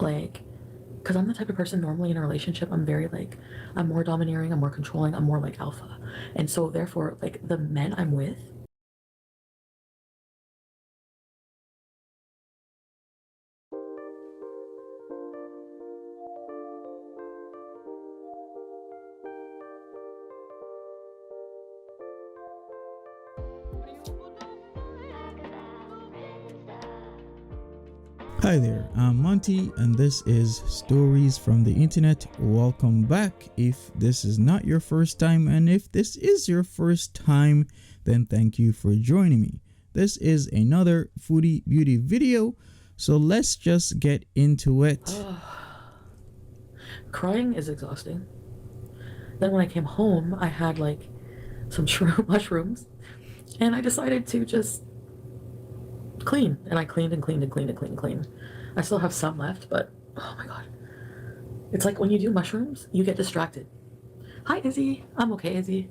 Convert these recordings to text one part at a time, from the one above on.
like, because I'm the type of person normally in a relationship, I'm very like, I'm more domineering, I'm more controlling, I'm more like alpha. And so therefore, like the men I'm with, Hi there, I'm Monty, and this is Stories from the Internet. Welcome back. If this is not your first time, and if this is your first time, then thank you for joining me. This is another Foodie Beauty video, so let's just get into it. crying is exhausting. Then when I came home, I had like some shroom mushrooms, and I decided to just clean. And I cleaned and cleaned and cleaned and cleaned and cleaned. I still have some left, but oh my god. It's like when you do mushrooms, you get distracted. Hi, Izzy. I'm okay, Izzy.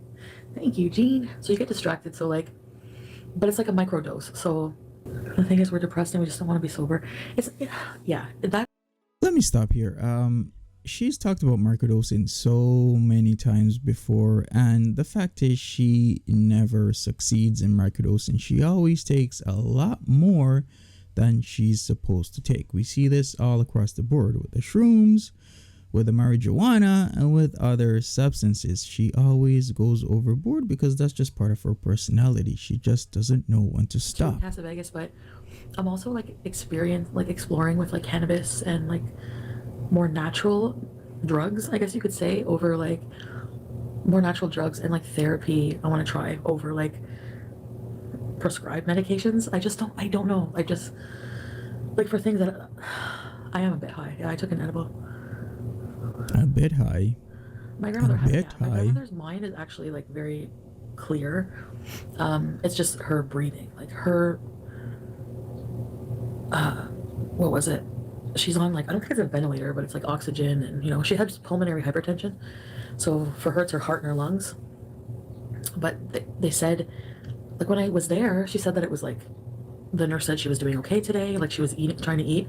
Thank you, Jean. So you get distracted. So, like, but it's like a micro dose. So the thing is, we're depressed and we just don't want to be sober. It's, yeah, that. Let me stop here. She's talked about microdosing so many times before, and the fact is she never succeeds in microdosing. She always takes a lot more than she's supposed to take. We see this all across the board with the shrooms, with the marijuana, and with other substances. She always goes overboard because that's just part of her personality. She just doesn't know when to stop. Casa Vegas, but I'm also like exploring with like cannabis and like more natural drugs, I guess you could say, over like more natural drugs and like therapy. I want to try over like prescribed medications. I don't know. I just like for things that I am a bit high. Yeah, I took an edible. A bit high. My grandmother A bit my high. grandmother's mind is actually like very clear. It's just her breathing, like her what was it? She's on like, I don't think it's a ventilator, but it's like oxygen, and you know she has pulmonary hypertension, so for her it's her heart and her lungs. But they said, like when I was there, she said that it was like the nurse said she was doing okay today, like she was eating, trying to eat.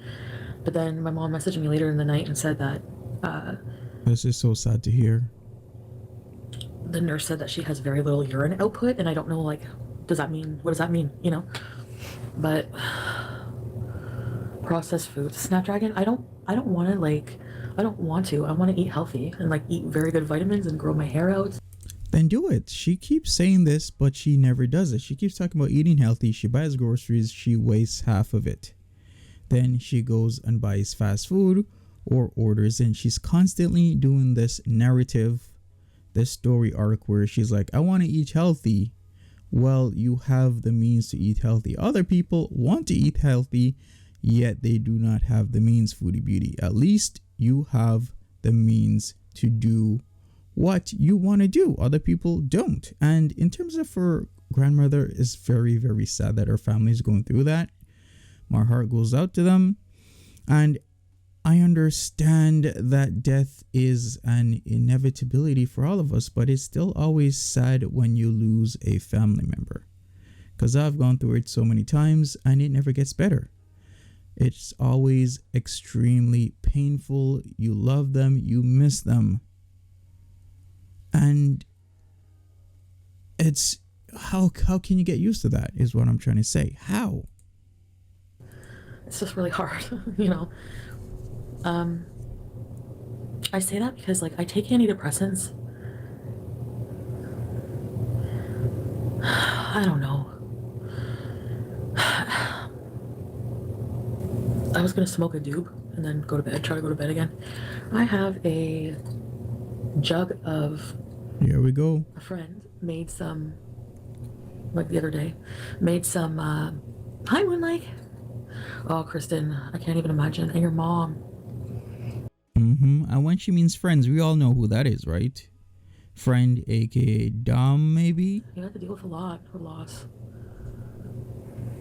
But then my mom messaged me later in the night and said that this is so sad to hear. The nurse said that she has very little urine output, and I don't know, like, what does that mean, you know? But processed foods, Snapdragon, I don't want to like, I don't want to. I want to eat healthy and like eat very good vitamins and grow my hair out. Then do it. She keeps saying this, but she never does it. She keeps talking about eating healthy. She buys groceries, she wastes half of it. Then she goes and buys fast food or orders, and she's constantly doing this narrative, this story arc where she's like, I want to eat healthy. Well, you have the means to eat healthy. Other people want to eat healthy, yet they do not have the means, Foodie Beauty. At least you have the means to do what you want to do. Other people don't. And in terms of her grandmother, it's very, very sad that her family is going through that. My heart goes out to them. And I understand that death is an inevitability for all of us, but it's still always sad when you lose a family member. Because I've gone through it so many times and it never gets better. It's always extremely painful. You love them, you miss them. And it's how can you get used to that is what I'm trying to say. How? It's just really hard, you know. I say that because like I take antidepressants. I don't know. I was gonna smoke a doob and then go to bed, try to go to bed again. I have a jug of, here we go. A friend made some, like the other day, made some, hi Moonlight. Oh, Kristen, I can't even imagine. And your mom. And when she means friends, we all know who that is, right? Friend, aka Dom, maybe? You have to deal with a lot for loss.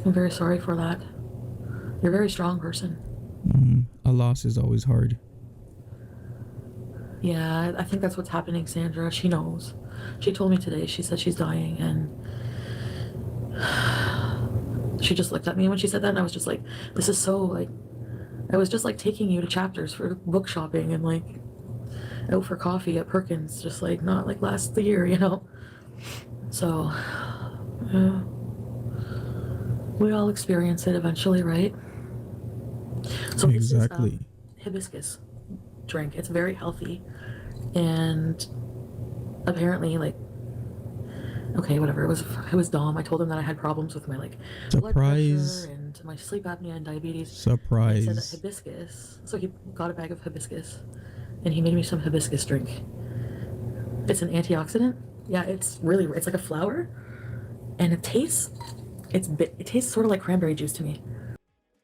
I'm very sorry for that. You're a very strong person. A loss is always hard. Yeah, I think that's what's happening, Sandra. She knows. She told me today, she said she's dying, and she just looked at me when she said that, and I was just like, this is so, like, I was just like taking you to Chapters for book shopping and like out for coffee at Perkins, just like not like last the year, you know. So, yeah, we all experience it eventually, right? So Exactly. this is hibiscus drink. It's very healthy, and apparently, like, okay, whatever. It was Dom. I told him that I had problems with my like blood Surprise. pressure and my sleep apnea and diabetes. And he said that Surprise. hibiscus. So he got a bag of hibiscus, and he made me some hibiscus drink. It's an antioxidant. Yeah, it's like a flower, and it tastes sort of like cranberry juice to me.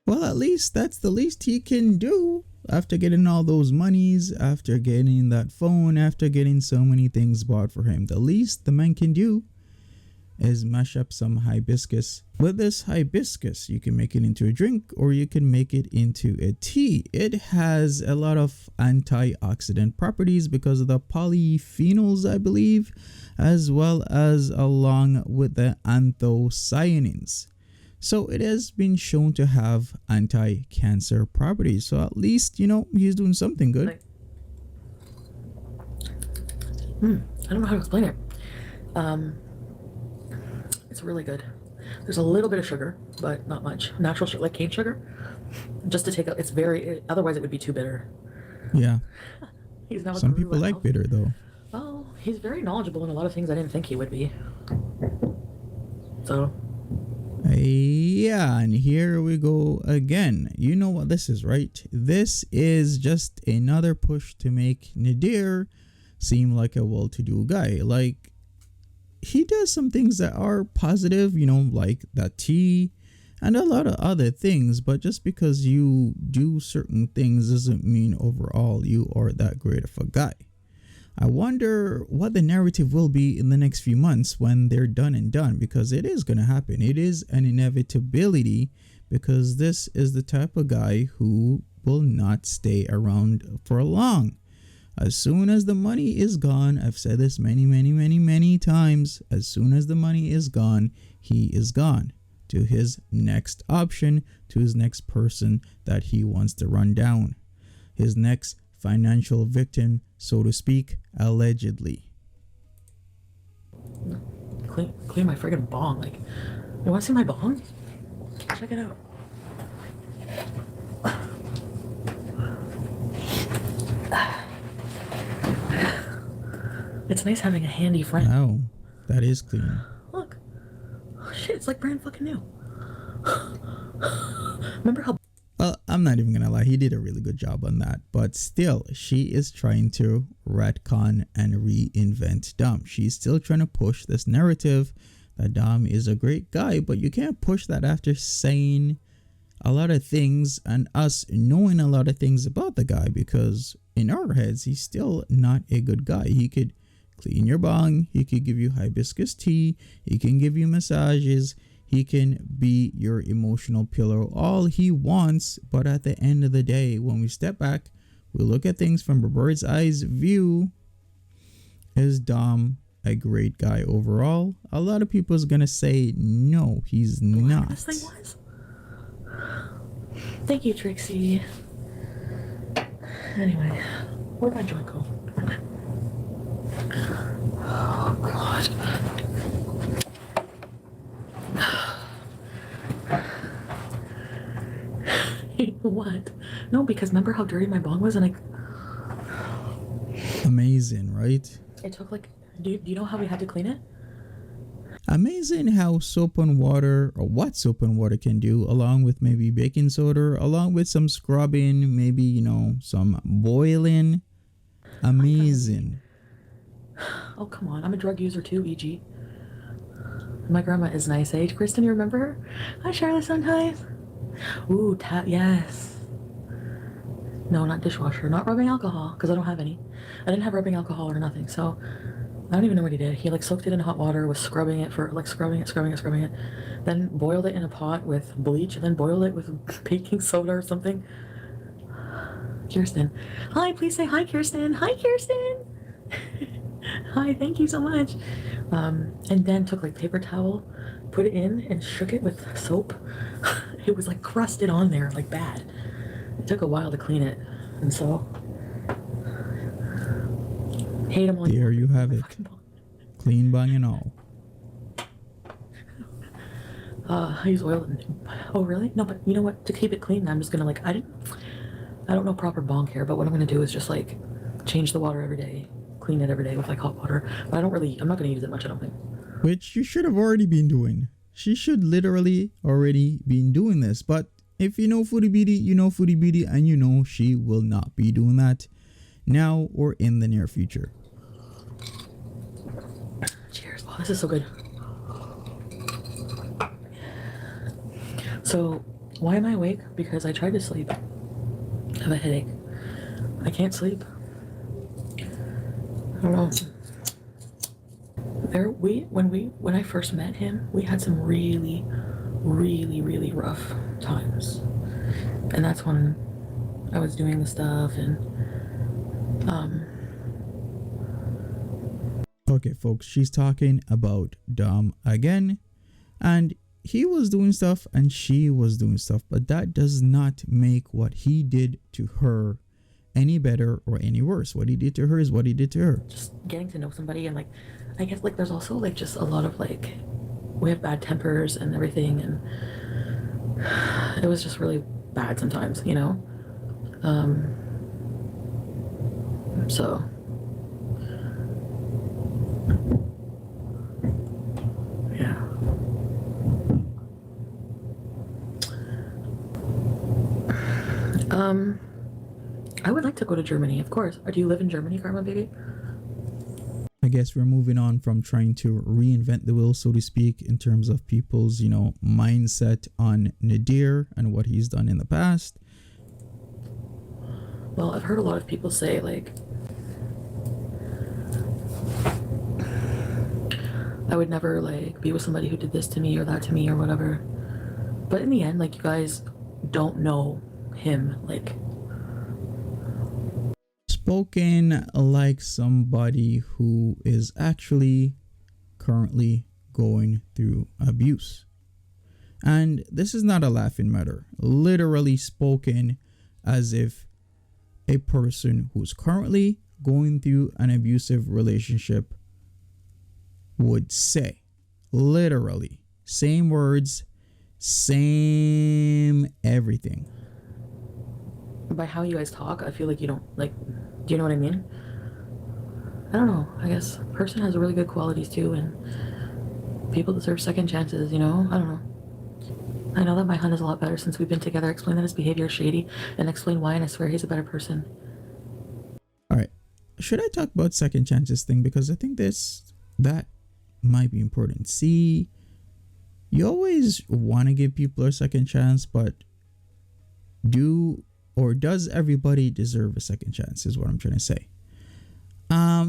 Well, at least that's the least he can do after getting all those monies, after getting that phone, after getting so many things bought for him. The least the man can do is mash up some hibiscus. With this hibiscus, you can make it into a drink or you can make it into a tea. It has a lot of antioxidant properties because of the polyphenols, I believe, as well as along with the anthocyanins. So it has been shown to have anti-cancer properties. So at least, he's doing something good. Like, I don't know how to explain it. It's really good. There's a little bit of sugar, but not much. Natural sugar, like cane sugar, just to take out. Otherwise it would be too bitter. Yeah. He's now Some people like bitter though. Well, he's very knowledgeable in a lot of things I didn't think he would be. So. Yeah, and here we go again. You know what this is, right? This is just another push to make Nadir seem like a well-to-do guy. Like, he does some things that are positive, like that tea and a lot of other things, but just because you do certain things doesn't mean overall you are that great of a guy. I wonder what the narrative will be in the next few months when they're done and done, because it is going to happen. It is an inevitability, because this is the type of guy who will not stay around for long. As soon as the money is gone, I've said this many times, as soon as the money is gone, he is gone to his next option, to his next person that he wants to run down, his next financial victim, so to speak, allegedly. Clean my friggin' bong. Like, you want to see my bong? Check it out. It's nice having a handy friend. Wow, that is clean. Look. Oh, shit, it's like brand fucking new. Remember how... Well, I'm not even gonna lie, he did a really good job on that, but still, she is trying to retcon and reinvent Dom. She's still trying to push this narrative that Dom is a great guy, but you can't push that after saying a lot of things and us knowing a lot of things about the guy, because in our heads, he's still not a good guy. He could clean your bong, he could give you hibiscus tea, he can give you massages, he can be your emotional pillow, all he wants. But at the end of the day, when we step back, we look at things from a bird's eye view. Is Dom a great guy overall? A lot of people is gonna say no, he's not. This thing was. Thank you, Trixie. Anyway, where'd my joint go? Oh God. What? No, because remember how dirty my bong was, and Amazing, right? it took like. Do you know how we had to clean it? Amazing how soap and water, or what soap and water can do, along with maybe baking soda, along with some scrubbing, maybe, some boiling. Amazing. Oh, come on. I'm a drug user too, E.G. My grandma is nice, eh? Kristen, you remember her? Hi, Charlotte sometimes. Ooh, yes. No, not dishwasher. Not rubbing alcohol, because I don't have any. I didn't have rubbing alcohol or nothing, so I don't even know what he did. He like soaked it in hot water, was scrubbing it, then boiled it in a pot with bleach, and then boiled it with baking soda or something. Kirsten. Hi, please say hi, Kirsten. Hi, Kirsten. Hi, thank you so much. And then took like paper towel, put it in and shook it with soap. It was like crusted on there, like bad. it took a while to clean it, and so hate him all There you have my it. fucking bong. Clean bang and all. I use oil. Oh really? No, but you know what? To keep it clean, I'm just gonna like I don't know proper bong care, but what I'm gonna do is just like change the water every day, clean it every day with like hot water. But I'm not gonna use it much, I don't think. Which you should have already been doing. She should literally already been doing this. But if you know Foodie Beauty, you know Foodie Beauty, and you know she will not be doing that now or in the near future. Cheers. Oh, this is so good. So, why am I awake? Because I tried to sleep. I have a headache. I can't sleep. I don't know. When I first met him, we had some really, really, really rough times. And that's when I was doing the stuff and Okay, folks, she's talking about Dom again. And he was doing stuff and she was doing stuff, but that does not make what he did to her any better or any worse. What he did to her is what he did to her. just getting to know somebody, and like I guess like there's also like just a lot of like we have bad tempers and everything, and it was just really bad sometimes, you know. So yeah. I would like to go to Germany, of course. Do you live in Germany, Karma baby? I guess we're moving on from trying to reinvent the wheel, so to speak, in terms of people's, mindset on Nadir and what he's done in the past. Well, I've heard a lot of people say like I would never like be with somebody who did this to me or that to me or whatever. But in the end, like you guys don't know him, like Spoken like somebody who is actually currently going through abuse. And this is not a laughing matter. Literally spoken as if a person who's currently going through an abusive relationship would say. Literally. Same words, same everything. by how you guys talk, I feel like you don't like. Do you know what I mean? I don't know. I guess a person has really good qualities too, and people deserve second chances. You know? I don't know. I know that my hun is a lot better since we've been together. Explain that his behavior is shady, and explain why, and I swear he's a better person. All right. Should I talk about second chances thing? Because I think that might be important. See, you always want to give people a second chance, but does everybody deserve a second chance is what I'm trying to say.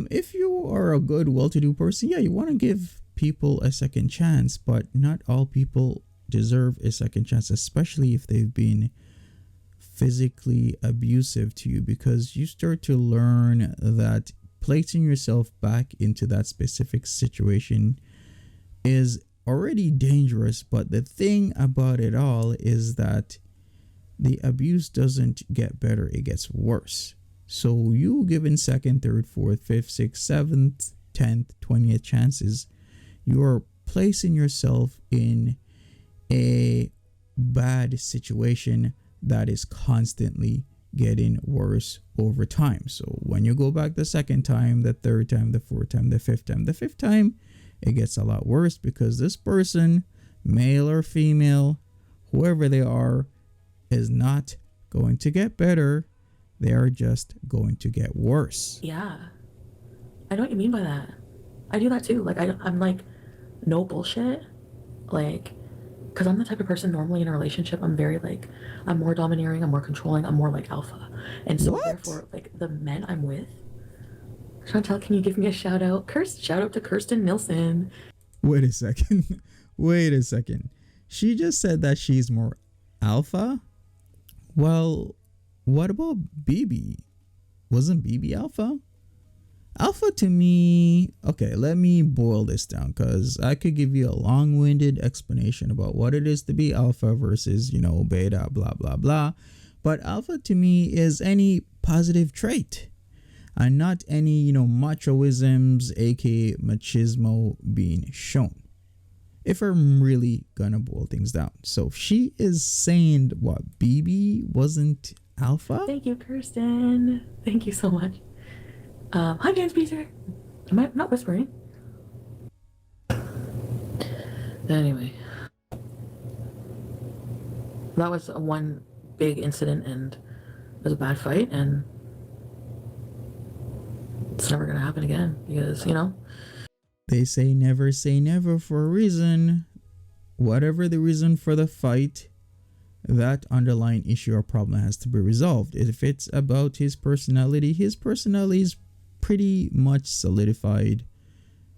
If you are a good, well-to-do person, yeah, you want to give people a second chance, but not all people deserve a second chance, especially if they've been physically abusive to you, because you start to learn that placing yourself back into that specific situation is already dangerous. But the thing about it all is that the abuse doesn't get better, it gets worse. So you given second, third, fourth, fifth, sixth, seventh, 10th, 20th chances, you are placing yourself in a bad situation that is constantly getting worse over time. So when you go back the second time, the third time, the fourth time, the fifth time, it gets a lot worse, because this person, male or female, whoever they are, is not going to get better. They are just going to get worse. Yeah, I know what you mean by that. I do that too. Like I'm like, no bullshit. Like, because I'm the type of person normally in a relationship, I'm very like, I'm more domineering, I'm more controlling, I'm more like alpha. And so therefore, like the men I'm with, Chantel, can you give me a shout out? Shout out to Kirsten Nilsson. Wait a second. Wait a second. She just said that she's more alpha? Well, what about BB? Wasn't BB alpha? Alpha to me, okay, let me boil this down, because I could give you a long-winded explanation about what it is to be alpha versus, beta, blah, blah, blah. But alpha to me is any positive trait and not any, machoisms, aka machismo being shown. If I'm really gonna boil things down. So she is saying what, BB wasn't alpha? Thank you, Kirsten. Thank you so much. Hi, Vance Beezer. Am I not whispering? Anyway. That was one big incident and it was a bad fight and it's never going to happen again because, They say never for a reason. Whatever the reason for the fight, that underlying issue or problem has to be resolved. If it's about his personality is pretty much solidified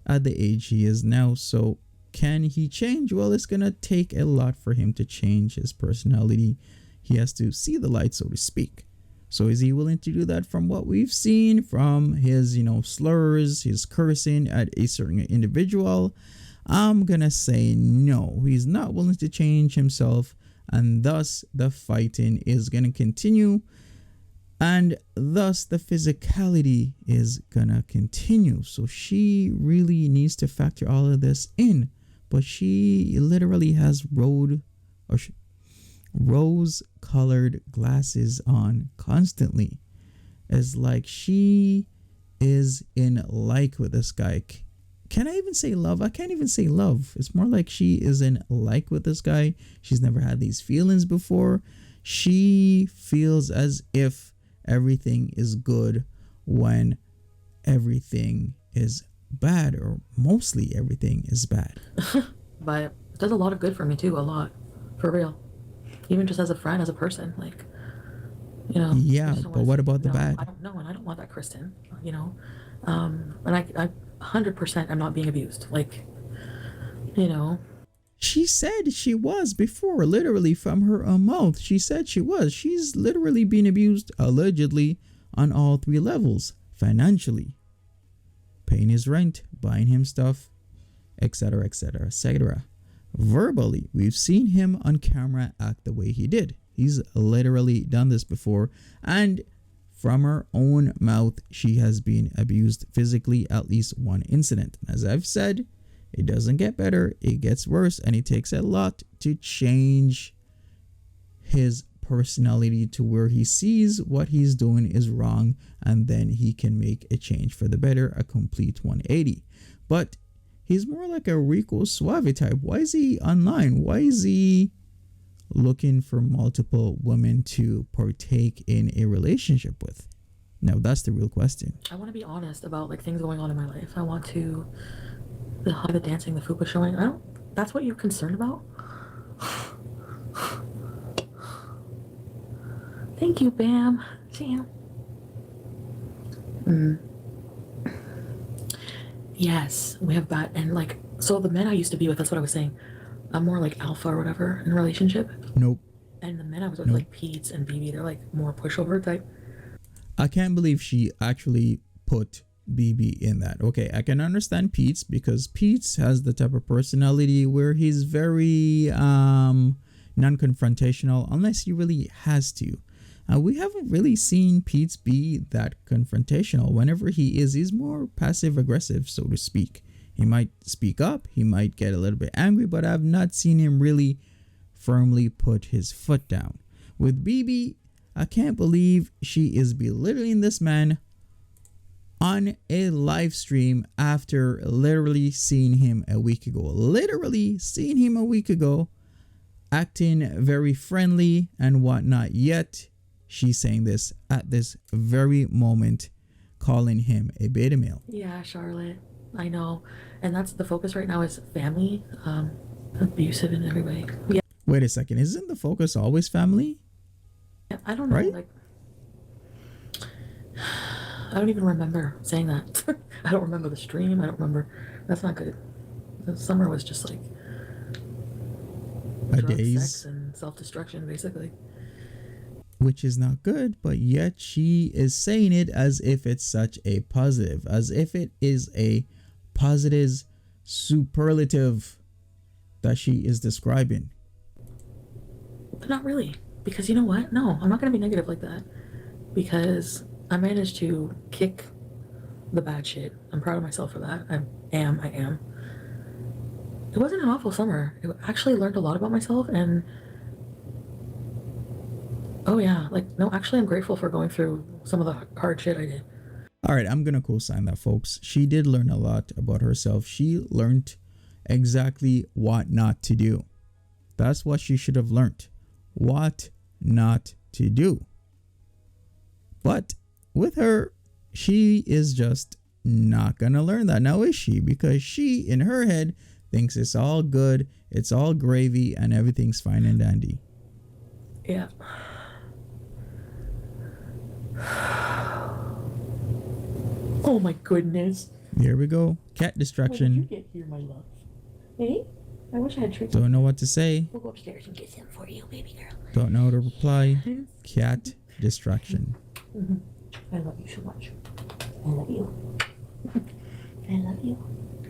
at the age he is now. So can he change? Well, it's going to take a lot for him to change his personality. He has to see the light, so to speak. So is he willing to do that from what we've seen from his, slurs, his cursing at a certain individual? I'm going to say no. He's not willing to change himself, and thus the fighting is going to continue, and thus the physicality is going to continue. So she really needs to factor all of this in, but she literally has rose-colored glasses on constantly. It's like she is in like with this guy. Can I even say love? I can't even say love. It's more like she is in like with this guy. She's never had these feelings before. She feels as if everything is good when everything is bad, or mostly everything is bad. But it does a lot of good for me too, a lot. For real. Even just as a friend, as a person, like, Yeah, but what about the bad? I don't know, and I don't want that, Kristen, and I 100% am not being abused, like, She said she was before, literally from her own mouth. She said she was. She's literally being abused, allegedly, on all 3 levels. Financially, paying his rent, buying him stuff, etc., etc., etc. Verbally, we've seen him on camera act the way he did. He's literally done this before, and from her own mouth, she has been abused physically, at least one incident. As I've said, it doesn't get better, it gets worse, and it takes a lot to change his personality to where he sees what he's doing is wrong, and then he can make a change for the better, a complete 180. But he's more like a Rico Suave type. Why is he online? Why is he looking for multiple women to partake in a relationship with? Now, that's the real question. I want to be honest about like things going on in my life. I want to the dancing, the fupa showing. That's what you're concerned about? Thank you, Bam. Jam. Yes, we have bad, and like, so the men I used to be with, that's what I was saying. I'm more like alpha or whatever in a relationship. Nope. And the men I was with, like Pete's and BB, they're like more pushover type. I can't believe she actually put BB in that. Okay, I can understand Pete's, because Pete's has the type of personality where he's very non-confrontational unless he really has to. We haven't really seen Pete's be that confrontational. Whenever he is, he's more passive-aggressive, so to speak. He might speak up, he might get a little bit angry, but I've not seen him really firmly put his foot down. With BB, I can't believe she is belittling this man on a live stream after literally seeing him a week ago. Acting very friendly and whatnot, yet she's saying this at this very moment, calling him a beta male. Yeah, Charlotte, I know. And that's the focus right now, is family, abusive in every way. Yeah. Wait a second, isn't the focus always family? I don't know, right? like, I don't even remember saying that. I don't remember the stream. I don't remember. That's not good. The summer was just like A drugs, days, sex, and self-destruction, basically. which is not good, but yet she is saying it as if it's such a positive, as if it is a positive superlative that she is describing. But not really. Because you know what? No, I'm not going to be negative like that. Because I managed to kick the bad shit. I'm proud of myself for that. I am. It wasn't an awful summer. I actually learned a lot about myself, and oh yeah, like, no, actually I'm grateful for going through some of the hard shit I did. All right, I'm gonna co-sign that, folks. She did learn a lot about herself. She learned exactly what not to do. That's what she should have learned. What not to do. But with her, she is just not gonna learn that now, is she? Because she, in her head, thinks it's all good, it's all gravy, and everything's fine and dandy. Yeah. Oh my goodness. Here we go. Cat What did you distraction. get here, my love? Hey? I wish I had treats. Don't know what to say. We'll go upstairs and get some for you, baby girl. Don't know how to reply. Cat distraction. I love you so much. I love you. I love you.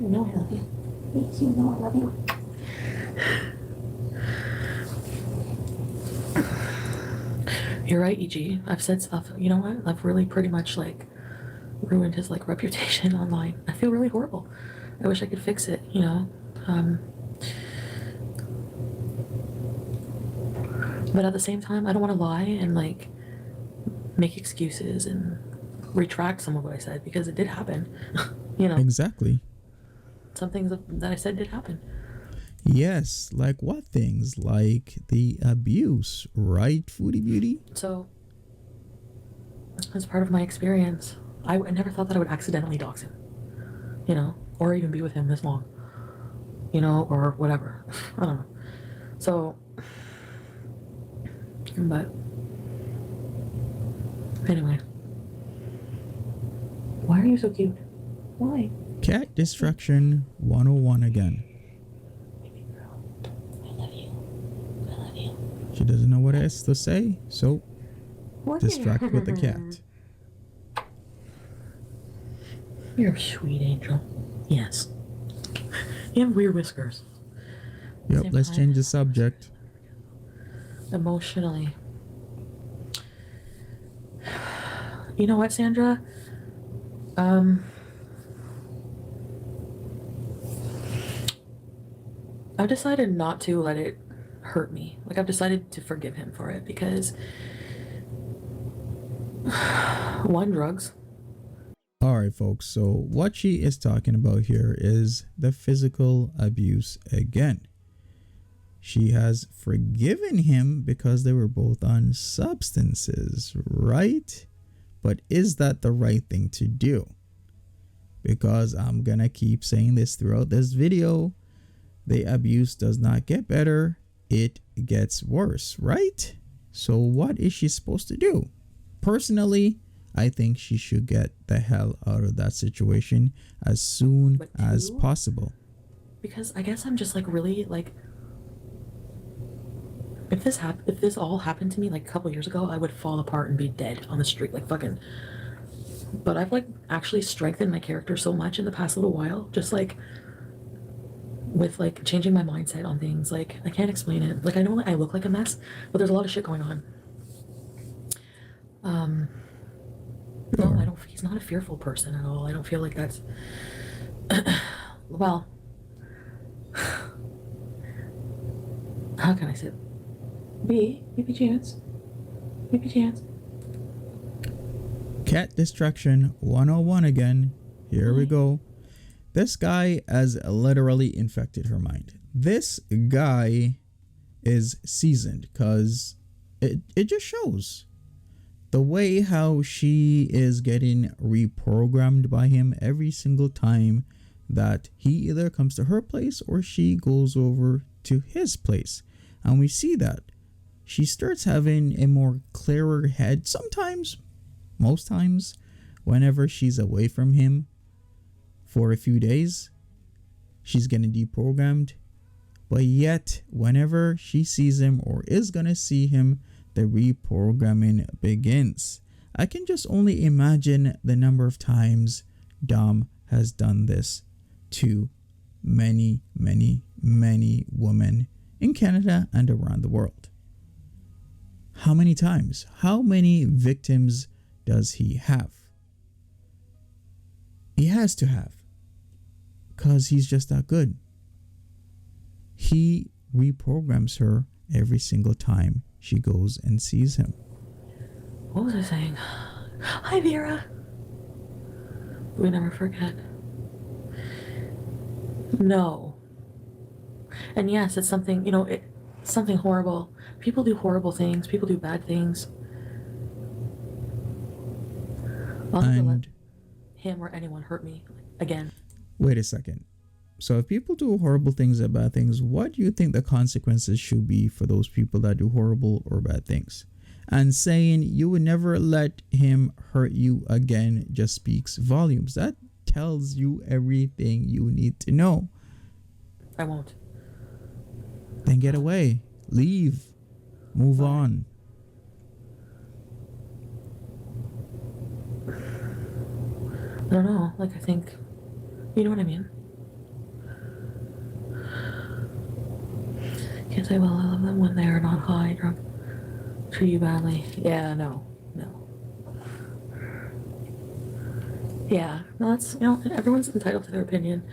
You know I love you. Yes, you know I love you. You're right, EG. I've said stuff. You know what? I've really pretty much like ruined his like reputation online. I feel really horrible. I wish I could fix it, you know. But at the same time, I don't want to lie and like make excuses and retract some of what I said, because it did happen. You know, Exactly. some things that I said did happen. Yes, like what things? Like the abuse, right, Foodie Beauty? So, as part of my experience, I never thought that I would accidentally dox him, you know, or even be with him this long, you know, or whatever. I don't know. So, but anyway, why are you so cute? Why? Cat distraction 101 again. Baby girl, I love you. I love you. She doesn't know what else to say, so What? distract with the cat. You're a sweet angel. Yes. You have weird whiskers. Yep, Same let's time. change the subject. Emotionally. You know what, Sandra? I've decided not to let it hurt me. Like, I've decided to forgive him for it because one, drugs. Alright, folks, so what she is talking about here is the physical abuse again. She has forgiven him because they were both on substances, right? But is that the right thing to do? Because I'm gonna keep saying this throughout this video. The abuse does not get better, it gets worse, right? So what is she supposed to do? Personally, I think she should get the hell out of that situation as soon But as two? possible. Because I guess I'm just like really like, if this all happened to me like a couple years ago, I would fall apart and be dead on the street, like fucking. But I've like actually strengthened my character so much in the past little while, just like with like changing my mindset on things. Like, I can't explain it. Like, I know I look like a mess, but there's a lot of shit going on. No, I don't. He's not a fearful person at all. I don't feel like that's. Well, how can I say? Baby chance. Cat distraction 101 again. Here we go. This guy has literally infected her mind. This guy is seasoned because it just shows. The way how she is getting reprogrammed by him every single time that he either comes to her place or she goes over to his place. And we see that. She starts having a more clearer head sometimes, most times, whenever she's away from him for a few days. She's getting deprogrammed. But yet, whenever she sees him or is gonna see him, the reprogramming begins. I can just only imagine the number of times Dom has done this to many, many, many women in Canada and around the world. How many times? How many victims does he have? He has to have. Because he's just that good. He reprograms her every single time she goes and sees him. What was I saying? Hi, Vera. We never forget. No. And yes, it's something, it's something horrible. People do horrible things. People do bad things. I'll never let him or anyone hurt me again. Wait a second. So if people do horrible things or bad things, what do you think the consequences should be for those people that do horrible or bad things? And saying you would never let him hurt you again just speaks volumes. That tells you everything you need to know. I won't. Then get away. Leave. Move on. I don't know. Like, I think, you know what I mean? Can't say, well, I love them when they are not high, drunk, treat you badly. Yeah, no. Yeah, no, that's, everyone's entitled to their opinion.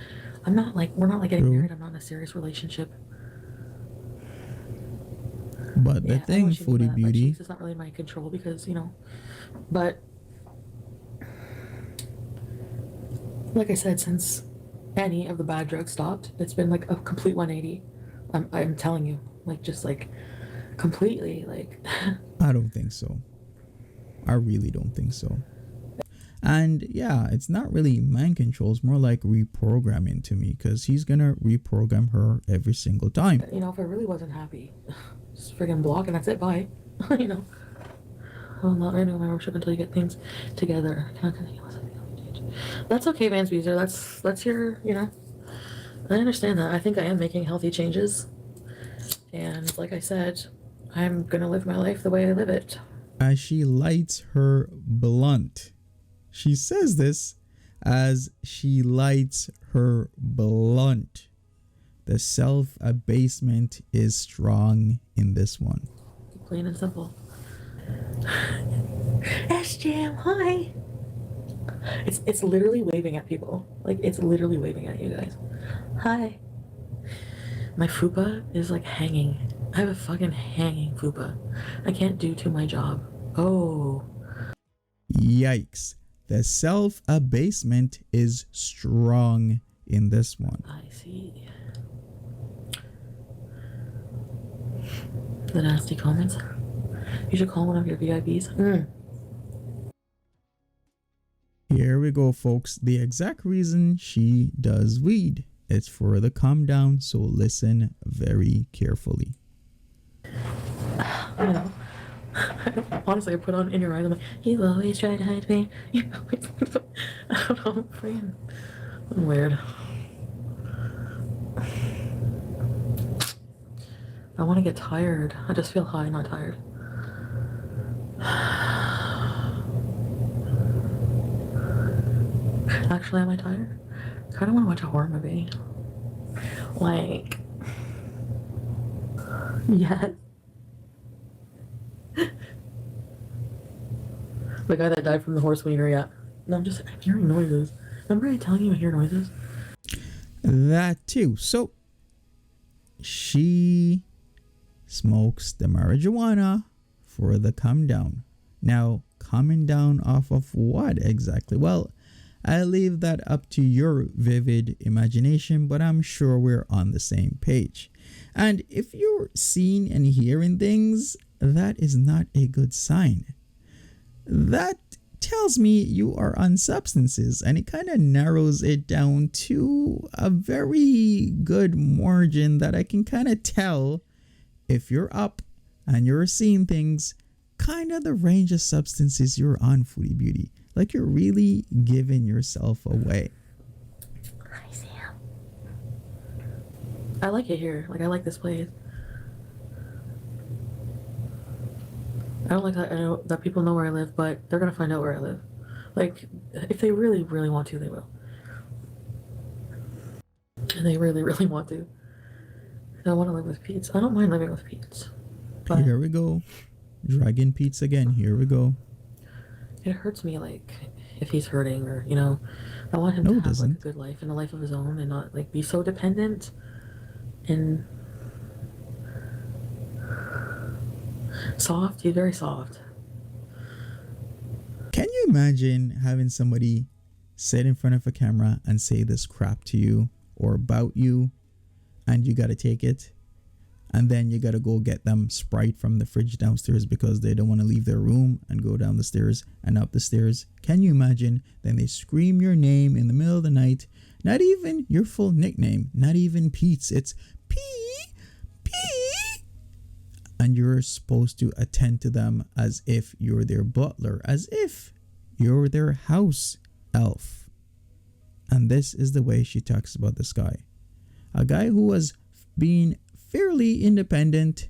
We're not like getting married. I'm not in a serious relationship. But the thing, Foodie Beauty, it's not really in my control because, but like I said, since any of the bad drugs stopped, it's been like a complete 180. I'm telling you, just completely, I don't think so. I really don't think so. And yeah, it's not really mind control. It's more like reprogramming to me, because he's gonna reprogram her every single time. If I really wasn't happy, just friggin' block and that's it. Bye. I'll not renew my membership until you get things together. That's okay, Vance Beezer. That's your, I understand that. I think I am making healthy changes. And like I said, I'm gonna live my life the way I live it. As she lights her blunt. She says this as she lights her blunt. The self-abasement is strong in this one. Plain and simple. S-Jam, hi! It's literally waving at people. It's literally waving at you guys. Hi. My fupa is hanging. I have a fucking hanging fupa. I can't do to my job. Oh. Yikes. The self-abasement is strong in this one. I see. The nasty comments. You should call one of your VIPs. Here we go, folks. The exact reason she does weed. It's for the calm down, so listen very carefully. Honestly, I put on In Your Eyes. I'm like, you always try to hide me. You always... I don't know. I'm weird. I want to get tired. I just feel high, not tired. Actually, am I tired? I kind of want to watch a horror movie. Yes. The guy that died from the horse wiener, yeah. No, I'm hearing noises. Remember I telling you I hear noises? That too. So, she smokes the marijuana for the calm down. Now, calming down off of what exactly? Well, I leave that up to your vivid imagination, but I'm sure we're on the same page. And if you're seeing and hearing things, that is not a good sign. That tells me you are on substances, and it kind of narrows it down to a very good margin that I can kind of tell if you're up and you're seeing things, kind of the range of substances you're on, Foodie Beauty. You're really giving yourself away. Hi, Sam. I like it here. I like this place. I don't like that. I know that people know where I live, but they're gonna find out where I live. If they really, really want to, they will. And they really, really want to. I want to live with Pete's. I don't mind living with Pete's. Here we go. Dragon Pete's again. Here we go. It hurts me, like, if he's hurting, or, you know, I want him No, to it have, like, a doesn't. good life and a life of his own and not, like, be so dependent and soft. He's very soft. Can you imagine having somebody sit in front of a camera and say this crap to you or about you, and you got to take it? And then you got to go get them Sprite from the fridge downstairs because they don't want to leave their room and go down the stairs and up the stairs. Can you imagine? Then they scream your name in the middle of the night. Not even your full nickname. Not even Pete's. It's P. P. And you're supposed to attend to them as if you're their butler. As if you're their house elf. And this is the way she talks about this guy. A guy who was being fairly independent,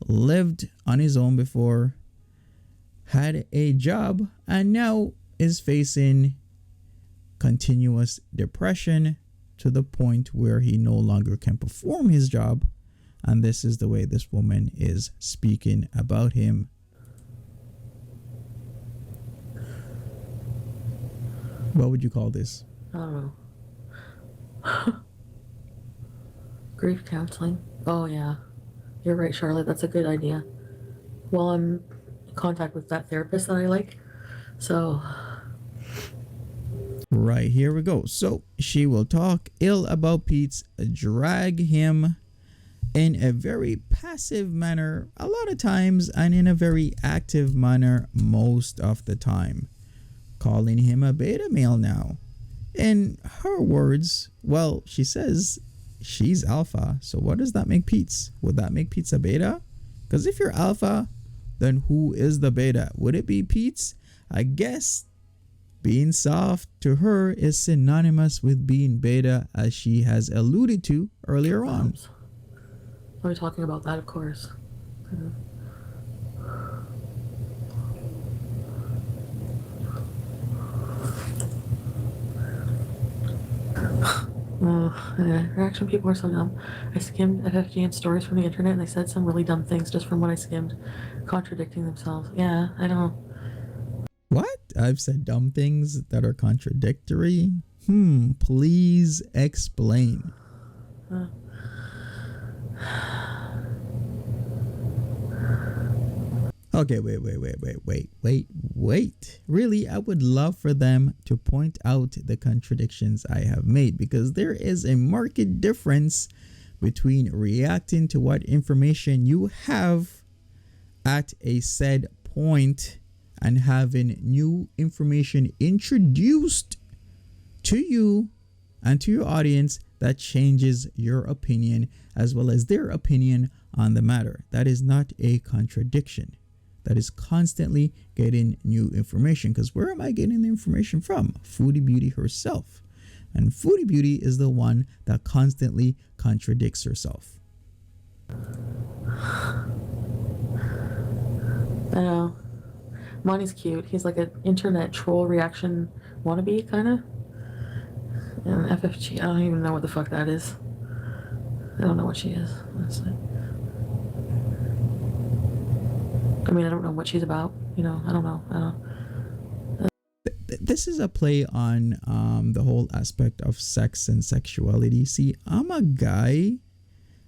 lived on his own before, had a job, and now is facing continuous depression to the point where he no longer can perform his job. And this is the way this woman is speaking about him. What would you call this? I don't know. Grief counseling. Oh, yeah. You're right, Charlotte. That's a good idea. Well, I'm in contact with that therapist that I like. So. Right, here we go. So she will talk ill about Pete's, drag him in a very passive manner a lot of times, and in a very active manner most of the time, calling him a beta male now. In her words, well, she says she's alpha, so what does that make Pete's? Would that make Pete's a beta? Because if you're alpha, then who is the beta? Would it be Pete's? I guess being soft to her is synonymous with being beta, as she has alluded to earlier on. Are we talking about that? Of course. Reaction people are so dumb. I skimmed FFG and stories from the internet, and they said some really dumb things just from what I skimmed, contradicting themselves. Yeah, I know. What? I've said dumb things that are contradictory? Please explain. Okay, wait. Really, I would love for them to point out the contradictions I have made, because there is a marked difference between reacting to what information you have at a said point and having new information introduced to you and to your audience that changes your opinion as well as their opinion on the matter. That is not a contradiction. That is constantly getting new information. Because where am I getting the information from? Foodie Beauty herself. And Foodie Beauty is the one that constantly contradicts herself. I know. Monty's cute. He's like an internet troll reaction wannabe, kind of. And FFG, I don't even know what the fuck that is. I don't know what she is, honestly. I mean, I don't know what she's about. You know, I don't know. This is a play on the whole aspect of sex and sexuality. See, I'm a guy,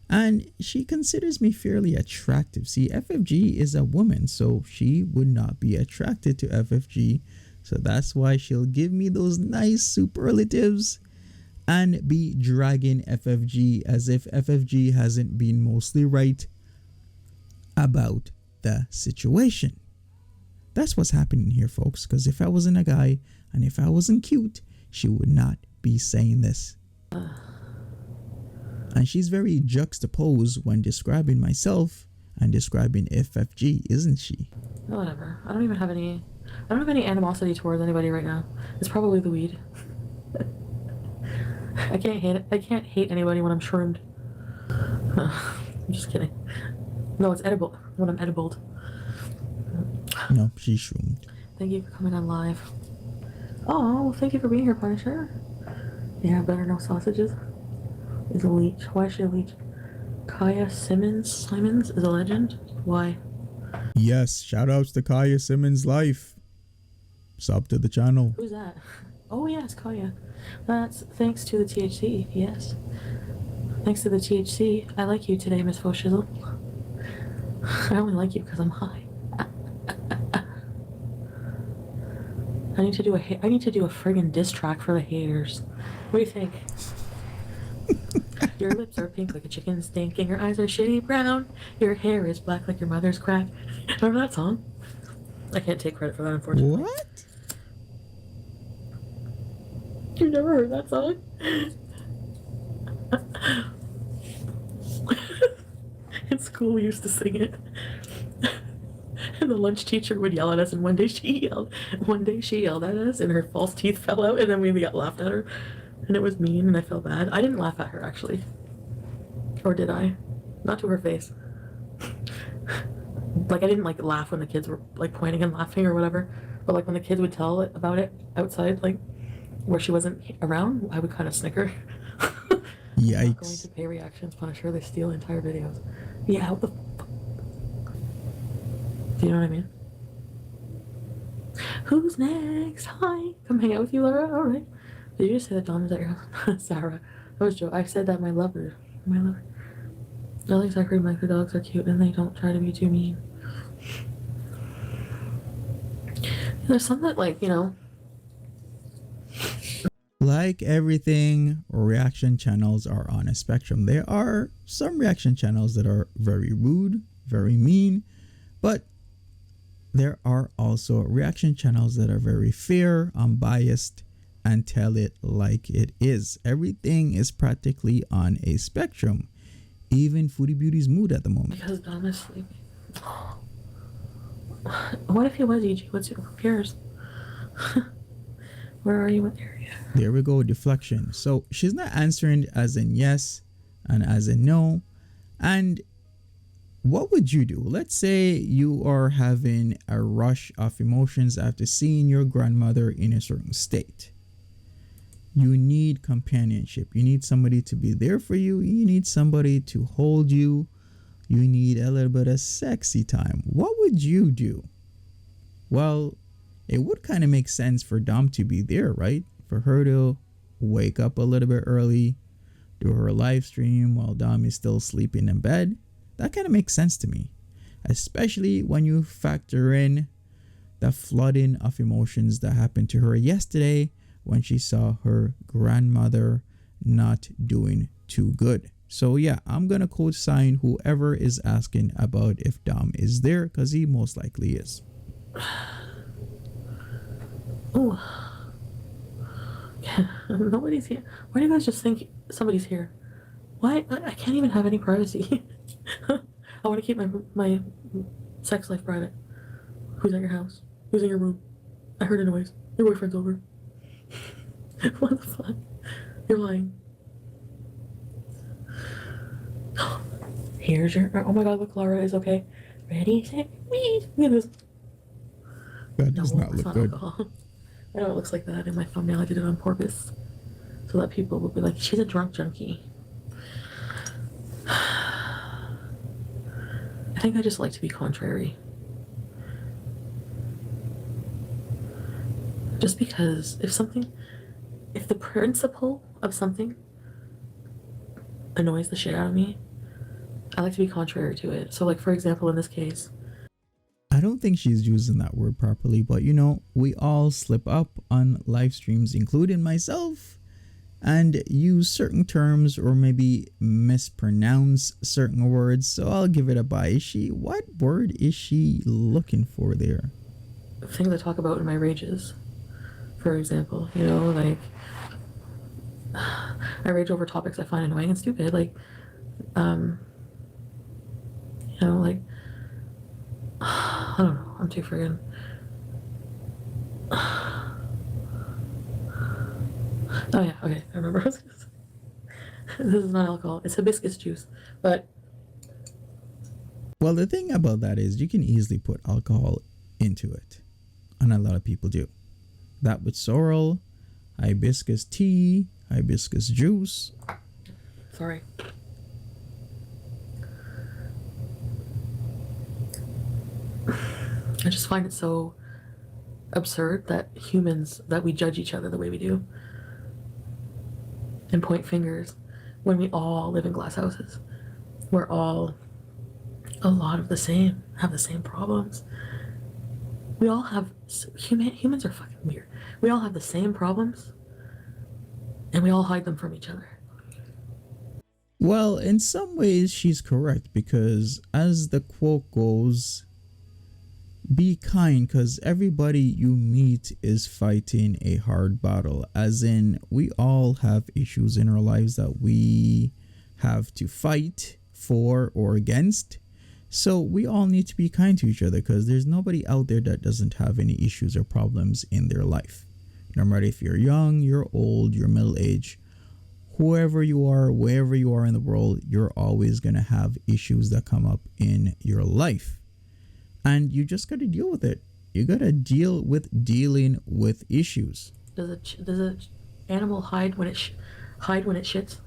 and she considers me fairly attractive. See, FFG is a woman, so she would not be attracted to FFG. So that's why she'll give me those nice superlatives and be dragging FFG as if FFG hasn't been mostly right about the situation. That's what's happening here, folks, because if I wasn't a guy and if I wasn't cute, she would not be saying this. And she's very juxtaposed when describing myself and describing FFG, isn't she? Whatever. I don't have any animosity towards anybody right now. It's probably the weed. I can't hate anybody when I'm shroomed. I'm just kidding. No, it's edible when I'm edibled. No, she's shroomed. Thank you for coming on live. Oh, well, thank you for being here, Punisher. Yeah, better no sausages. Is a leech. Why is she a leech? Kaya Simons is a legend. Why? Yes, shout outs to Kaya Simmons' life. Sub to the channel. Who's that? Oh yes, Kaya. That's thanks to the THC. Yes. Thanks to the THC. I like you today, Miss Foshizzle. I only like you because I'm high. I need to do a friggin' diss track for the haters. What do you think? Your lips are pink like a chicken stink, and your eyes are shitty brown. Your hair is black like your mother's crack. Remember that song? I can't take credit for that, unfortunately. What? You never heard that song? In school, we used to sing it. And the lunch teacher would yell at us, and one day she yelled at us, and her false teeth fell out, and then we got laughed at her. And it was mean, and I felt bad. I didn't laugh at her, actually. Or did I? Not to her face. Like, I didn't, like, laugh when the kids were, like, pointing and laughing or whatever. But, like, when the kids would tell it about it outside, like, where she wasn't around, I would kind of snicker. Yikes. I'm not going to pay reactions punish her. They steal entire videos. Yeah, what the fuck? Do you know what I mean? Who's next? Hi. Come hang out with you, Laura. All right. Did you just say that Dom is at your house? Sarah. That was Joe. I said that my lover. Alex, I agree, the dogs are cute and they don't try to be too mean. There's some that, like, you know. Like everything, reaction channels are on a spectrum. There are some reaction channels that are very rude, very mean, but there are also reaction channels that are very fair, unbiased, and tell it like it is. Everything is practically on a spectrum. Even Foodie Beauty's mood at the moment. Because Dom is sleeping. What if he was EG? Who cares? Where are you with your... There we go, deflection. So she's not answering as in yes and as in no. And what would you do? Let's say you are having a rush of emotions after seeing your grandmother in a certain state. You need companionship. You need somebody to be there for you. You need somebody to hold you. You need a little bit of sexy time. What would you do? Well, it would kind of make sense for Dom to be there, right? For her to wake up a little bit early, do her live stream while Dom is still sleeping in bed. That kind of makes sense to me, especially when you factor in the flooding of emotions that happened to her yesterday when she saw her grandmother not doing too good. So yeah, I'm gonna co-sign whoever is asking about if Dom is there, because he most likely is. Oh, nobody's here. Why do you guys just think somebody's here? Why? I can't even have any privacy. I want to keep my sex life private. Who's at your house? Who's in your room? I heard a noise. Your boyfriend's over. What the fuck? You're lying. Here's your... Oh my god, look, Laura is okay. Ready, set, wait. Look at this. That does not look good. Alcohol. I know it looks like that in my thumbnail. I did it on purpose. So that people will be like, she's a drunk junkie. I think I just like to be contrary. Just because if the principle of something annoys the shit out of me, I like to be contrary to it. So, like, for example, in this case, I don't think she's using that word properly, but you know, we all slip up on live streams, including myself, and use certain terms or maybe mispronounce certain words. So I'll give it a buy. What word is she looking for there? things I talk about in my rages, for example, you know, like, I rage over topics I find annoying and stupid, like, you know, like, I don't know, I'm too friggin', oh yeah, okay, I remember what I was gonna say. This is not alcohol, it's hibiscus juice, but... Well, the thing about that is you can easily put alcohol into it, and a lot of people do. That with sorrel, hibiscus tea, hibiscus juice. I just find it so absurd that we judge each other the way we do and point fingers when we all live in glass houses. We're all a lot of the same, have the same problems. We all have, humans are fucking weird. We all have the same problems and we all hide them from each other. Well, in some ways, she's correct because, as the quote goes, be kind because everybody you meet is fighting a hard battle. As in, we all have issues in our lives that we have to fight for or against. So we all need to be kind to each other because there's nobody out there that doesn't have any issues or problems in their life. No matter if you're young, you're old, you're middle-aged, whoever you are, wherever you are in the world, you're always going to have issues that come up in your life. And you just got to deal with it. You got to deal with dealing with issues. Does a animal hide when it shits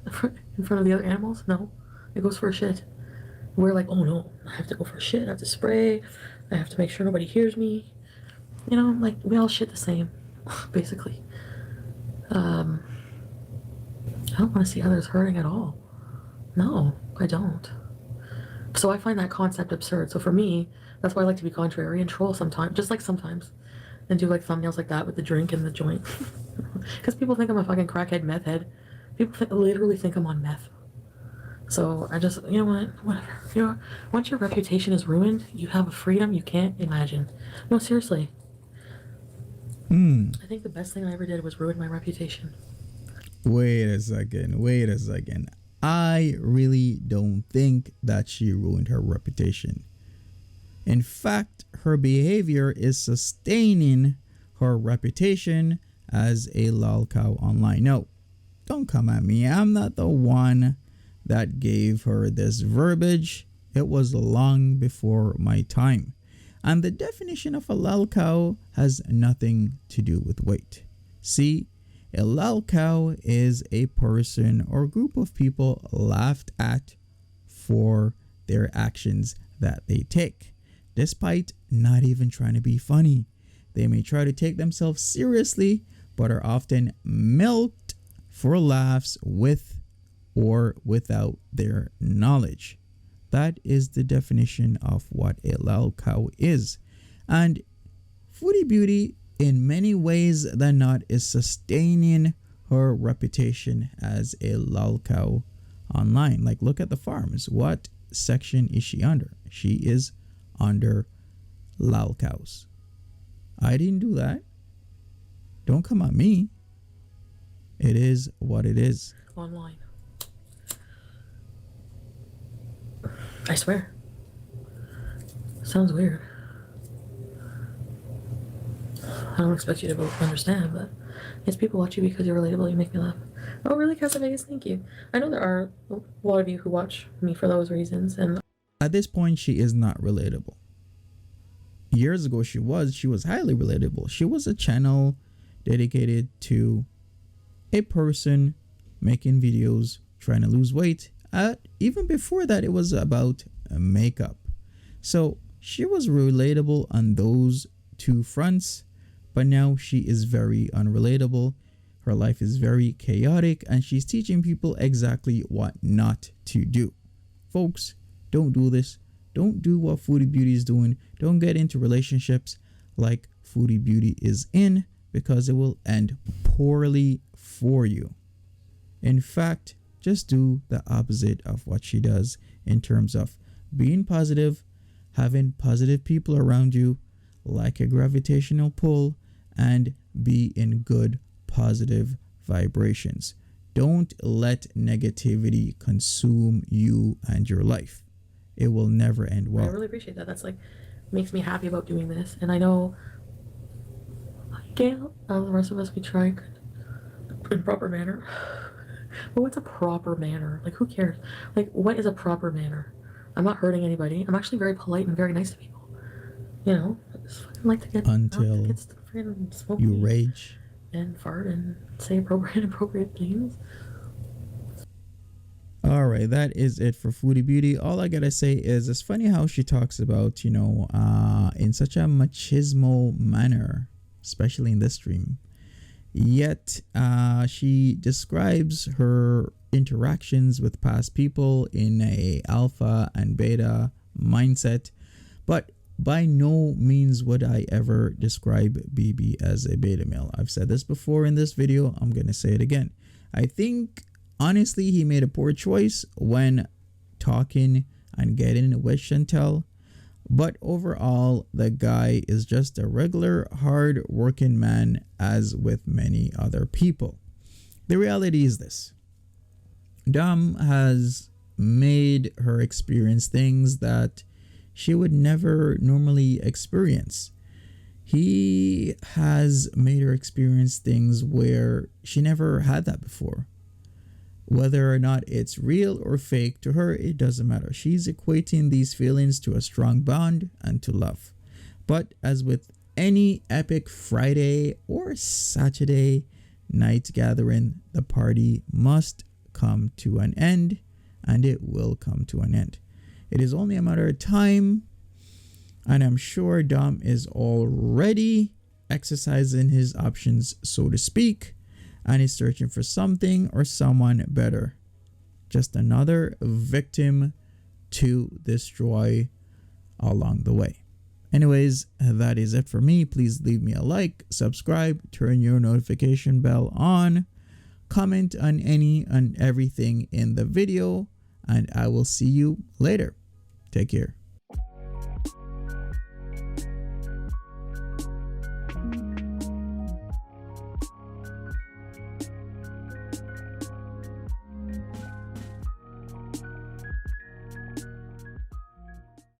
in front of the other animals? No, it goes for a shit. We're like, oh no, I have to go for a shit. I have to spray. I have to make sure nobody hears me. You know, like we all shit the same, basically. I don't want to see others hurting at all. No, I don't. So I find that concept absurd. So for me, that's why I like to be contrary and troll sometimes, just like sometimes, and do like thumbnails like that with the drink and the joint. Because people think I'm a fucking crackhead meth head. People literally think I'm on meth. So I just, you know what, whatever. You know, once your reputation is ruined, you have a freedom you can't imagine. No, seriously. I think the best thing I ever did was ruin my reputation. Wait a second. I really don't think that she ruined her reputation. In fact, her behavior is sustaining her reputation as a lol cow online. No, don't come at me. I'm not the one that gave her this verbiage. It was long before my time. And the definition of a lol cow has nothing to do with weight. See, a lol cow is a person or group of people laughed at for their actions that they take, despite not even trying to be funny. They may try to take themselves seriously, but are often milked for laughs with or without their knowledge. That is the definition of what a lol cow is. And Foodie Beauty, in many ways than not, is sustaining her reputation as a lol cow online. Like, look at the farms. What section is she under? She is under lol cows. I didn't do that. Don't come at me. It is what it is. Online. I swear. Sounds weird. I don't expect you to understand, but yes, people watch you because you're relatable. You make me laugh. Oh, really, Casa Vegas? Thank you. I know there are a lot of you who watch me for those reasons, and at this point, she is not relatable. Years ago, she was highly relatable. She was a channel dedicated to a person making videos, trying to lose weight. Even before that, it was about makeup. So she was relatable on those two fronts, but now she is very unrelatable. Her life is very chaotic, and she's teaching people exactly what not to do. Folks, don't do this. Don't do what Foodie Beauty is doing. Don't get into relationships like Foodie Beauty is in, because it will end poorly for you. In fact, just do the opposite of what she does in terms of being positive, having positive people around you, like a gravitational pull, and be in good, positive vibrations. Don't let negativity consume you and your life. It will never end well. I really appreciate that. That's like, makes me happy about doing this. And I know Gail, the rest of us, we try in proper manner. But what's a proper manner? Like, who cares? Like, what is a proper manner? I'm not hurting anybody. I'm actually very polite and very nice to people. You know, I just fucking like to get until smoke you rage and fart and say inappropriate things. All right, that is it for Foodie Beauty. All I gotta say is it's funny how she talks about, in such a machismo manner, especially in this stream. Yet, she describes her interactions with past people in a alpha and beta mindset, but by no means would I ever describe BB as a beta male. I've said this before in this video. I'm gonna say it again. I think honestly he made a poor choice when talking and getting with Chantel, but overall the guy is just a regular hard working man, as with many other people. The reality is this: Dom has made her experience things that she would never normally experience. He has made her experience things where she never had that before. Whether or not it's real or fake, to her, it doesn't matter. She's equating these feelings to a strong bond and to love. But as with any epic Friday or Saturday night gathering, the party must come to an end, and it will come to an end. It is only a matter of time, and I'm sure Dom is already exercising his options, so to speak, and is searching for something or someone better. Just another victim to destroy along the way. Anyways, that is it for me. Please leave me a like, subscribe, turn your notification bell on, comment on any and everything in the video, and I will see you later. Take care.